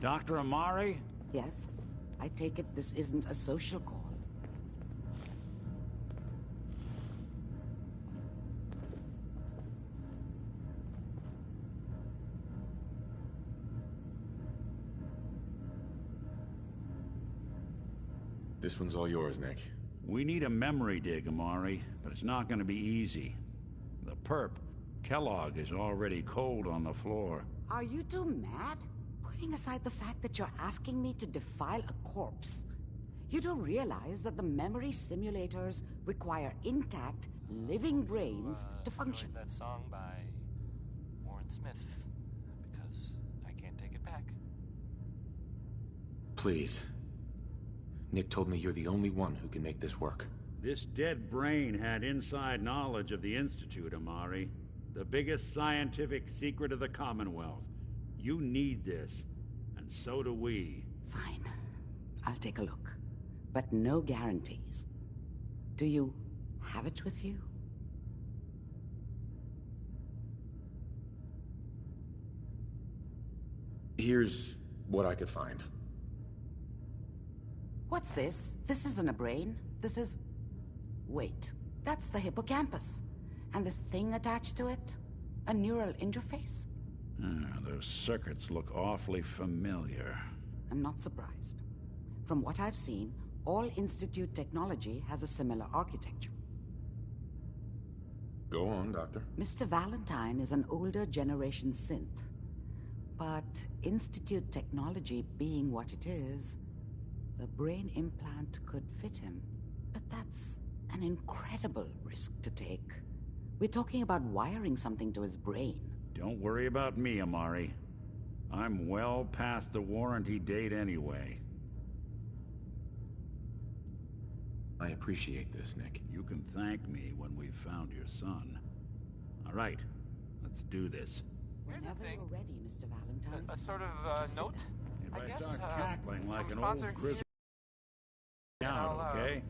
Dr. Amari? Yes? I take it this isn't a social call. This one's all yours, Nick. We need a memory dig, Amari, but it's not gonna be easy. The perp, Kellogg, is already cold on the floor. Are you two mad? Putting aside the fact that you're asking me to defile a corpse, you do realize that the memory simulators require intact, living brains to function. That song by Warren Smith, because I can't take it back. Please. Nick told me you're the only one who can make this work. This dead brain had inside knowledge of the Institute, Amari. The biggest scientific secret of the Commonwealth. You need this, and so do we. Fine. I'll take a look. But no guarantees. Do you have it with you? Here's what I could find. What's this? This isn't a brain. This is... Wait. That's the hippocampus. And this thing attached to it? A neural interface? Those circuits look awfully familiar. I'm not surprised. From what I've seen, all Institute technology has a similar architecture. Go on, Doctor. Mr. Valentine is an older generation synth. But Institute technology being what it is, the brain implant could fit him. But that's an incredible risk to take. We're talking about wiring something to his brain. Don't worry about me, Amari. I'm well past the warranty date anyway. I appreciate this, Nick. You can thank me when we've found your son. All right, let's do this. Here's the Whenever thing. you're ready, Mr. Valentine. A sort of Just sit note. If I I guess, start cackling like from an old sponsor grizzly I'll, out, okay?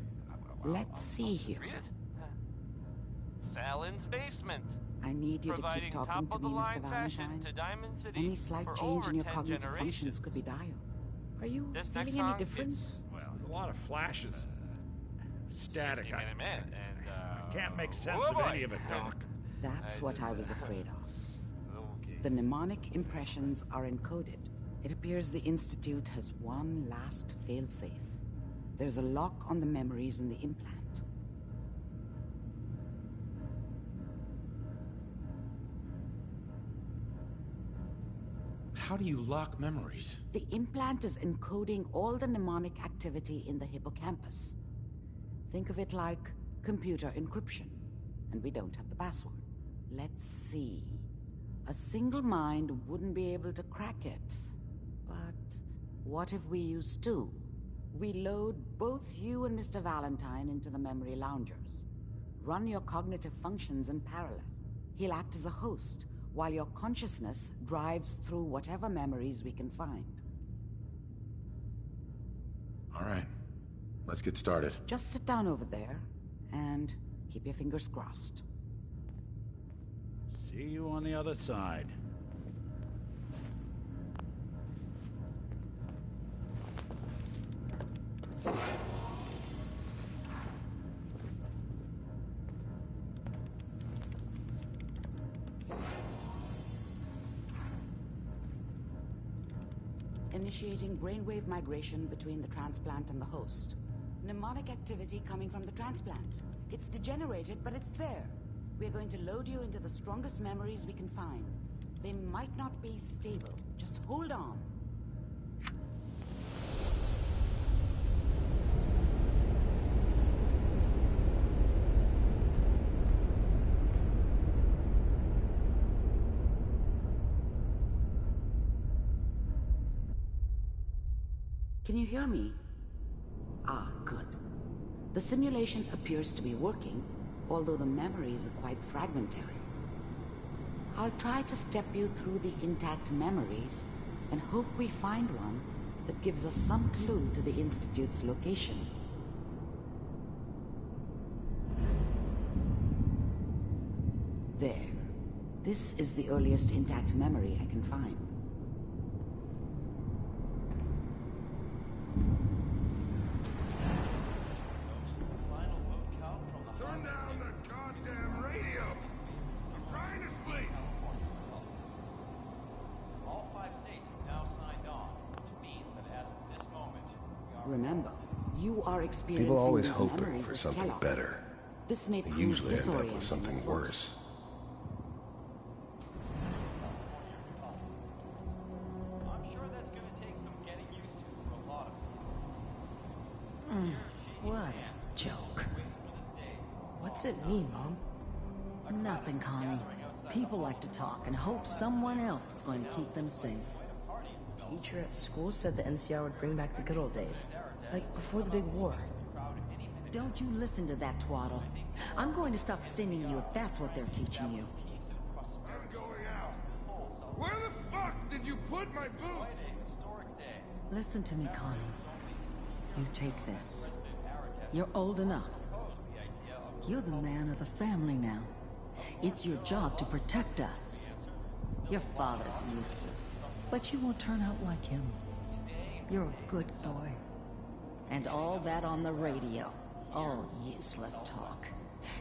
Let's see here. Read it. Fallon's Basement. I need you to Providing keep talking to me, Mr. top-of-the-line fashion Valentine. to Diamond City Any slight for change over in your 10 cognitive functions generations. could be dire. Are you This next feeling any song, different? it's, well, There's a lot of flashes. Static. 60 Minute Man, and I can't make sense oh of boy. any of it, Doc. That's what I was afraid of. Okay. The mnemonic impressions are encoded. It appears the Institute has one last failsafe. There's a lock on the memories in the implant. How do you lock memories? The implant is encoding all the mnemonic activity in the hippocampus. Think of it like computer encryption, and we don't have the password. Let's see. A single mind wouldn't be able to crack it. But what if we use two? We load both you and Mr. Valentine into the memory loungers. Run your cognitive functions in parallel. He'll act as a host, while your consciousness drives through whatever memories we can find. All right. Let's get started. Just sit down over there, and keep your fingers crossed. See you on the other side. Initiating brainwave migration between the transplant and the host. Mnemonic activity coming from the transplant. It's degenerated, but it's there. We're going to load you into the strongest memories we can find. They might not be stable. Just hold on. Can you hear me? Ah, good. The simulation appears to be working, although the memories are quite fragmentary. I'll try to step you through the intact memories and hope we find one that gives us some clue to the Institute's location. There. This is the earliest intact memory I can find. Remember, you are experiencing People always these hoping memories for as something Kellogg. better. This may They prove usually end up disorienting with something at worse. first. I'm sure that's gonna take some getting used to for a lot of What a joke. What's it mean, Mom? Nothing, Connie. People like to talk and hope someone else is going to keep them safe. Teacher at school said the NCR would bring back the good old days. Like before the big war. Don't you listen to that twaddle. I'm going to stop sending you if that's what they're teaching you. I'm going out. Where the fuck did you put my boots? Listen to me, Connie. You take this. You're old enough. You're the man of the family now. It's your job to protect us. Your father's useless, but you won't turn out like him. You're a good boy. And all that on the radio, all useless talk.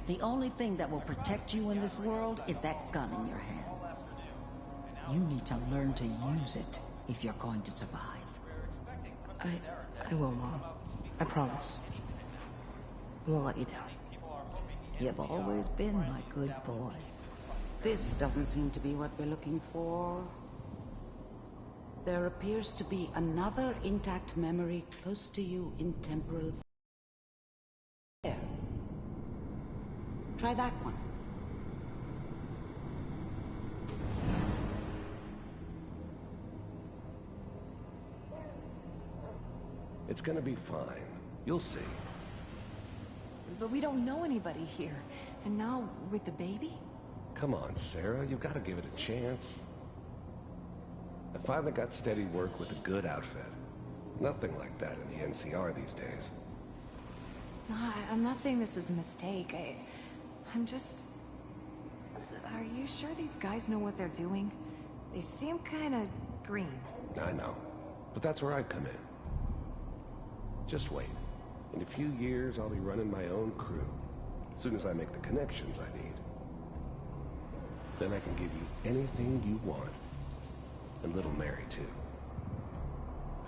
The only thing that will protect you in this world is that gun in your hands. You need to learn to use it if you're going to survive. I will, Mom. I promise. I won't let you down. You've always been my good boy. This doesn't seem to be what we're looking for. There appears to be another intact memory close to you in temporal... There. Try that one. It's gonna be fine. You'll see. But we don't know anybody here. And now, with the baby? Come on, Sarah. You've got to give it a chance. I finally got steady work with a good outfit. Nothing like that in the NCR these days. No, I'm not saying this was a mistake. I'm just... Are you sure these guys know what they're doing? They seem kind of green. I know. But that's where I come in. Just wait. In a few years, I'll be running my own crew. As soon as I make the connections I need. Then I can give you anything you want. And little Mary, too.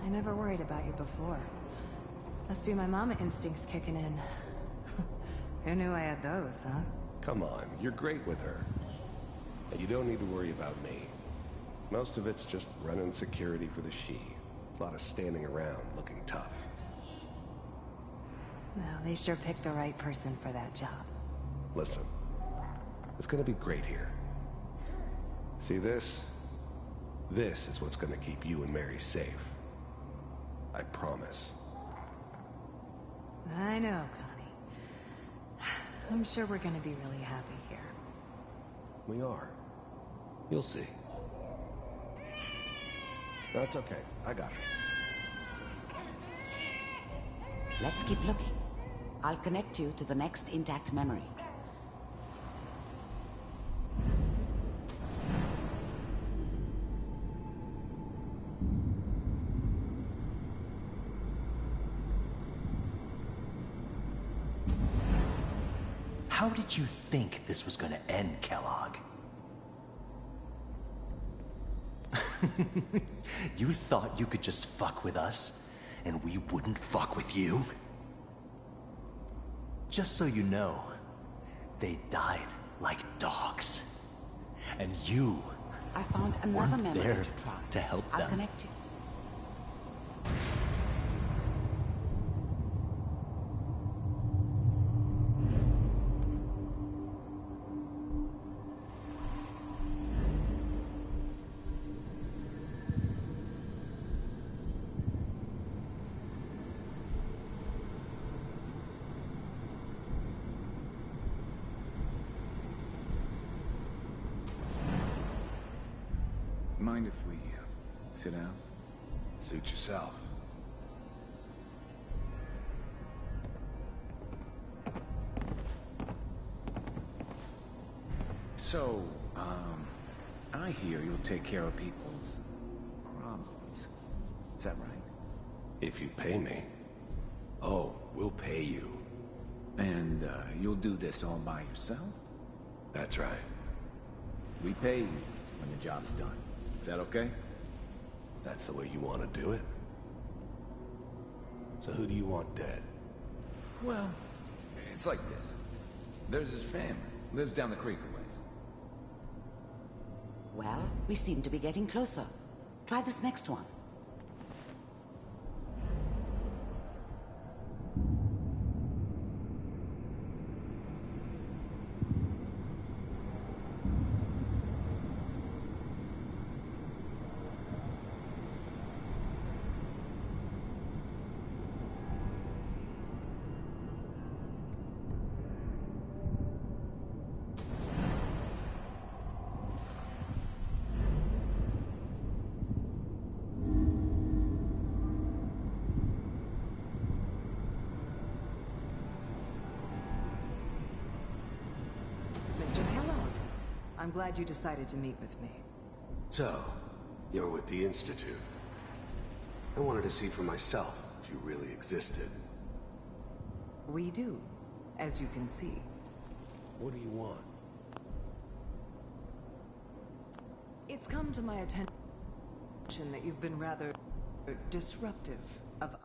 I never worried about you before. Must be my mama instincts kicking in. Who knew I had those, huh? Come on, you're great with her. And you don't need to worry about me. Most of it's just running security for the She. A lot of standing around looking tough. Well, they sure picked the right person for that job. Listen, it's gonna be great here. See this? This is what's gonna keep you and Mary safe. I promise. I know, Connie. I'm sure we're gonna be really happy here. We are. You'll see. That's okay. I got it. Let's keep looking. I'll connect you to the next intact memory. How did you think this was gonna end, Kellogg? You thought you could just fuck with us, and we wouldn't fuck with you? Just so you know, they died like dogs. And you I found another weren't memory there to try. to help I'll them. connect you. Mind if we sit down? Suit yourself. So, I hear you'll take care of people's problems. Is that right? If you pay me. Oh, we'll pay you. And, you'll do this all by yourself? That's right. We pay you when the job's done. Is that okay? That's the way you want to do it? So who do you want dead? Well, it's like this. There's his family. Lives down the creek a ways. Well, we seem to be getting closer. Try this next one. Mr. Kellogg, I'm glad you decided to meet with me. So, you're with the Institute. I wanted to see for myself if you really existed. We do, as you can see. What do you want? It's come to my attention that you've been rather disruptive of